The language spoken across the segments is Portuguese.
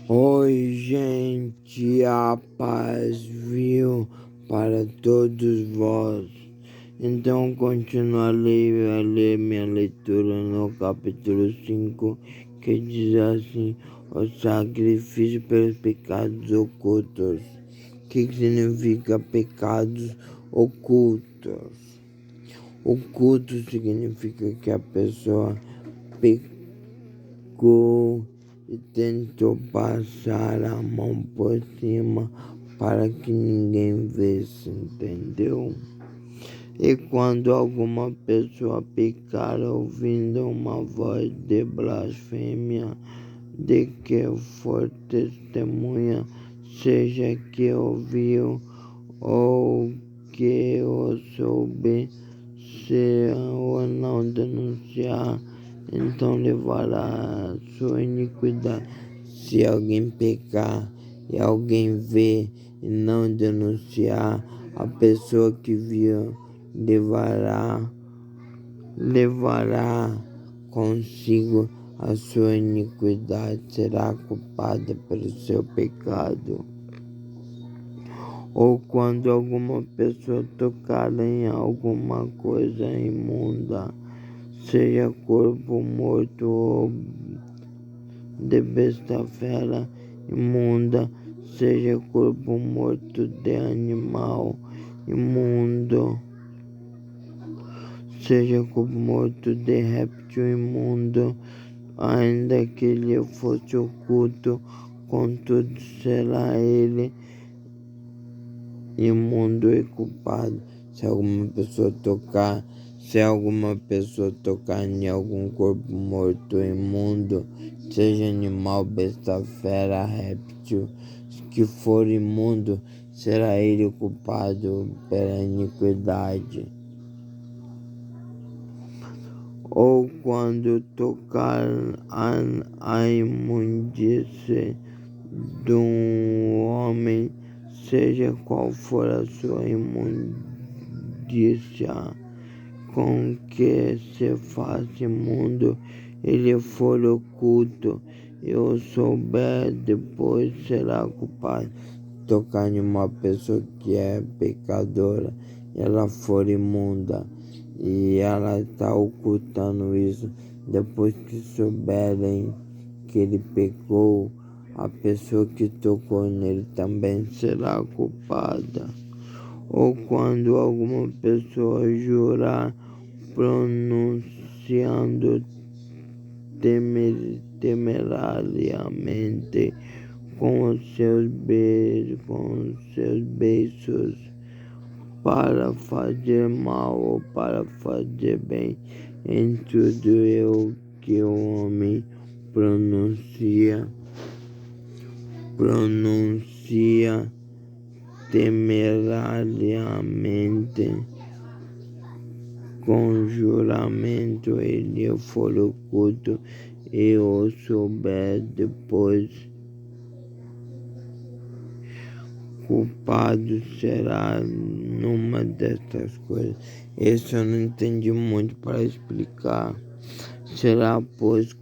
Oi, gente, a paz viu para todos vós. Então, continuo a ler minha leitura no capítulo 5, que diz assim: o sacrifício pelos pecados ocultos. O que significa pecados ocultos? Oculto significa que a pessoa pecou e tentou passar a mão por cima para que ninguém visse, entendeu? E quando alguma pessoa pecar ouvindo uma voz de blasfêmia, de que for testemunha, seja que ouviu ou que o soube, se ou não denunciar, então levará a sua iniquidade. Se alguém pecar e alguém vê e não denunciar, a pessoa que viu levará consigo a sua iniquidade, será culpada pelo seu pecado. Ou quando alguma pessoa tocar em alguma coisa imunda, seja corpo morto ou de besta fera imunda, seja corpo morto de animal imundo, seja corpo morto de réptil imundo, ainda que ele fosse oculto, contudo será ele imundo e culpado. Se alguma pessoa tocar em algum corpo morto imundo, seja animal, besta, fera, réptil, que for imundo, será ele culpado pela iniquidade. Ou quando tocar a imundície de um homem, seja qual for a sua imundícia, com que se faz imundo, ele for oculto e o souber, depois será culpado. Tocar em uma pessoa que é pecadora, ela for imunda, e ela está ocultando isso, depois que souberem que ele pecou, a pessoa que tocou nele também será culpada. Ou quando alguma pessoa jurar pronunciando temerariamente com os seus beiços, para fazer mal ou para fazer bem, em tudo o que o homem pronuncia temerariamente com juramento, ele for oculto e o souber, depois culpado será numa destas coisas. Isso eu não entendi muito para explicar. Será pois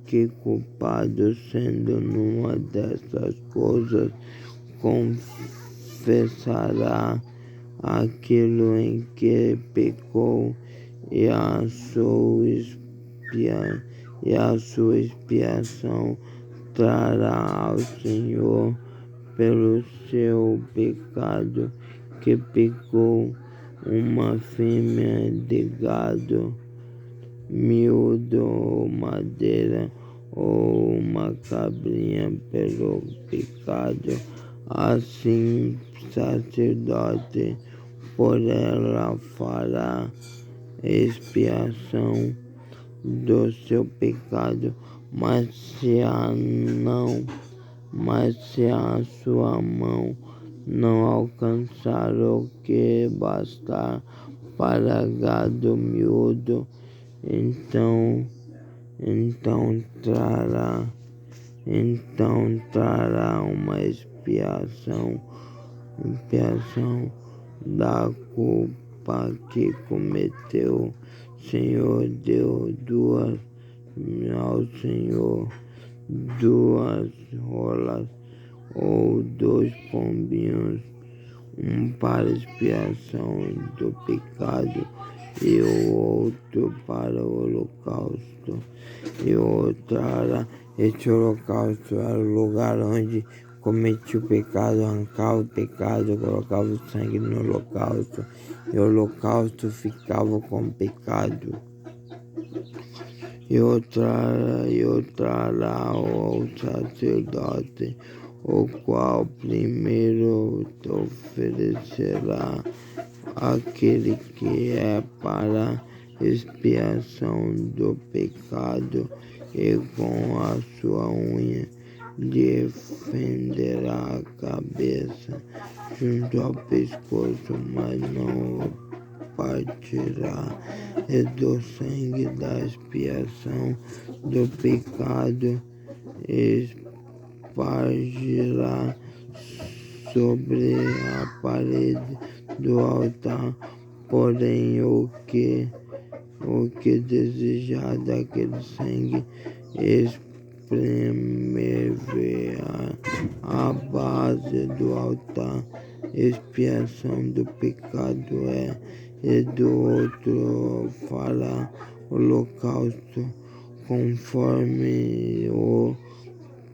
que culpado, sendo numa destas coisas, confessará aquilo em que pecou, e a sua expiação trará ao Senhor pelo seu pecado, que pecou uma fêmea de gado miúdo ou madeira, ou uma cabrinha pelo pecado. Assim sacerdote por ela fará expiação do seu pecado, mas se a sua mão não alcançar o que bastar para gado miúdo, então trará uma expiação da culpa que cometeu. Senhor deu duas ao Senhor, 2 rolas ou 2 pombinhos, um para expiação do pecado e o outro para o holocausto. E este holocausto era o lugar onde cometia o pecado, arrancava o pecado, colocava o sangue no holocausto, e o holocausto ficava com o pecado. E o trará ao sacerdote, o qual primeiro te oferecerá aquele que é para expiação do pecado, e com a sua unha lhe fenderá a cabeça junto ao pescoço, mas não o partirá, e do sangue da expiação do pecado espargirá sobre a parede do altar. Porém, o que desejar daquele sangue espremerá a base do altar. Expiação do pecado e do outro fará holocausto conforme o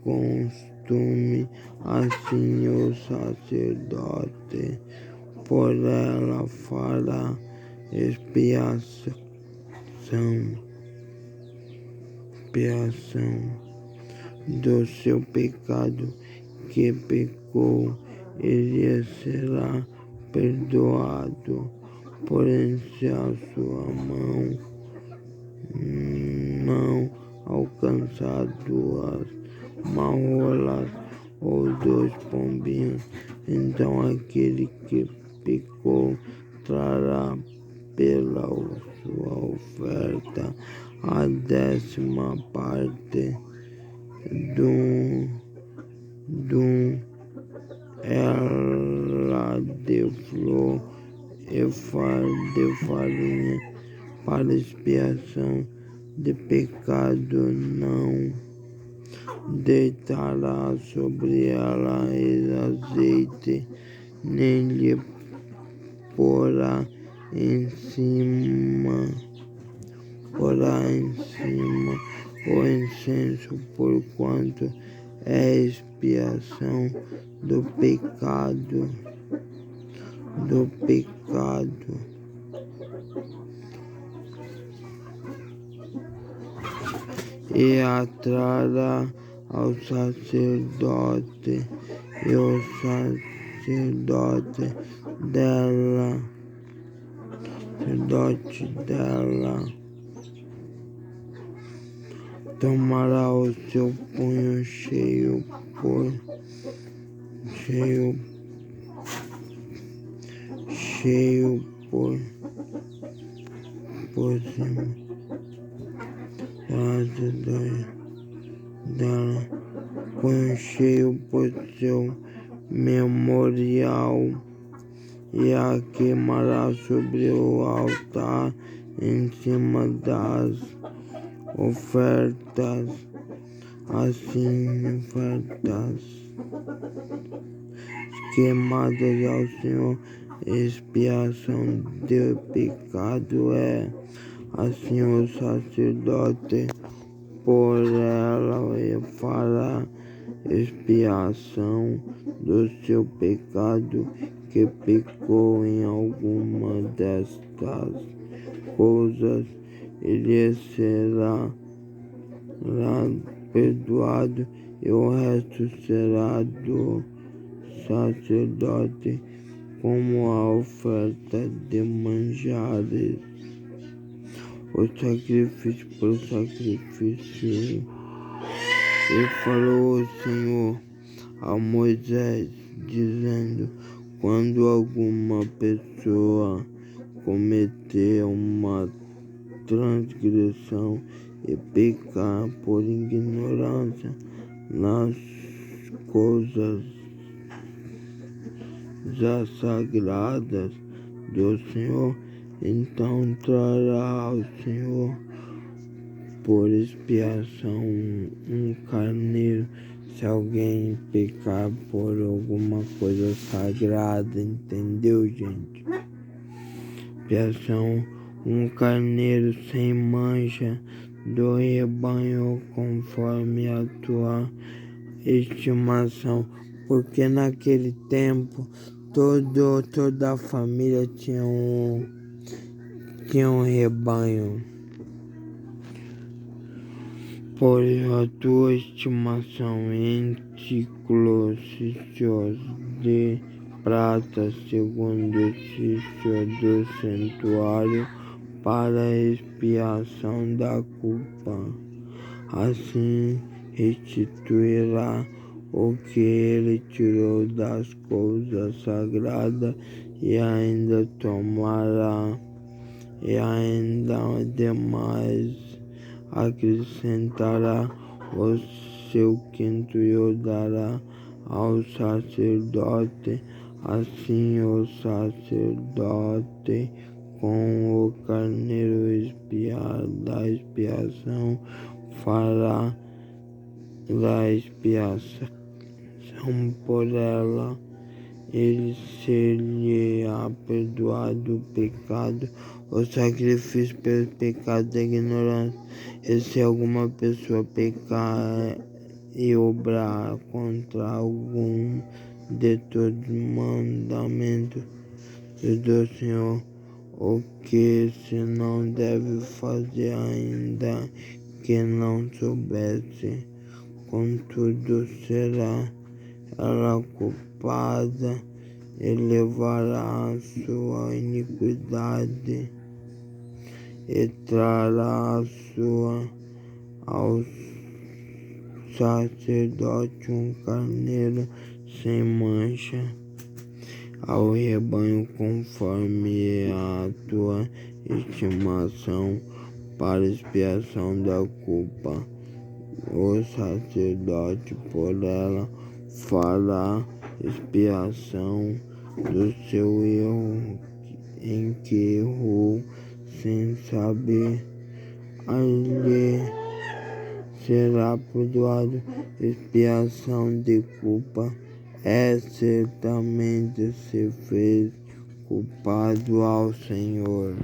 costume. Assim o sacerdote por ela fará expiação do seu pecado que pecou, ele será perdoado. Porém, se a sua mão não alcançar 2 marrolas ou 2 pombinhos, então aquele que pecou trará pela sua oferta a 10ª parte do ela de flor e de farinha para expiação de pecado. Não deitará sobre ela azeite, nem lhe porá em cima o incenso, porquanto é expiação do pecado. E a trará ao sacerdote, e o sacerdote dela tomará o seu punho cheio por cima dela, punho cheio por seu memorial, e a queimará sobre o altar em cima das ofertas queimadas ao Senhor. Expiação do pecado é assim o sacerdote por ela e fará expiação do seu pecado que pecou em alguma destas coisas, ele será perdoado, e o resto será do sacerdote como a oferta de manjares, o sacrifício por sacrifício. E falou o Senhor a Moisés, dizendo: quando alguma pessoa cometer uma transgressão e pecar por ignorância nas coisas sagradas do Senhor, então trará ao Senhor por expiação um carneiro. Se alguém pecar por alguma coisa sagrada, entendeu, gente? Expiação um carneiro sem mancha do rebanho conforme a tua estimação, porque naquele tempo toda a família tinha um rebanho. Por a tua estimação em ciclos de prata, segundo o ciclo do santuário, para a expiação da culpa. Assim restituirá o que ele tirou das coisas sagradas e ainda tomará, e ainda demais acrescentará o seu quinto e o dará ao sacerdote. Assim o sacerdote com o carneiro da expiação fará da expiação por ela, ele ser-lhe-á perdoado o pecado, o sacrifício pelos pecados da ignorância. E se alguma pessoa pecar e obrar contra algum de todos os mandamentos do Senhor, o que se não deve fazer, ainda que não soubesse, contudo será ela culpada e levará a sua iniquidade e trará ao sacerdote um carneiro sem mancha, ao rebanho conforme a tua estimação, para expiação da culpa. O sacerdote por ela fará expiação do seu erro em que errou sem saber. Ali será perdoado. Expiação de culpa é certamente se fez culpado ao Senhor.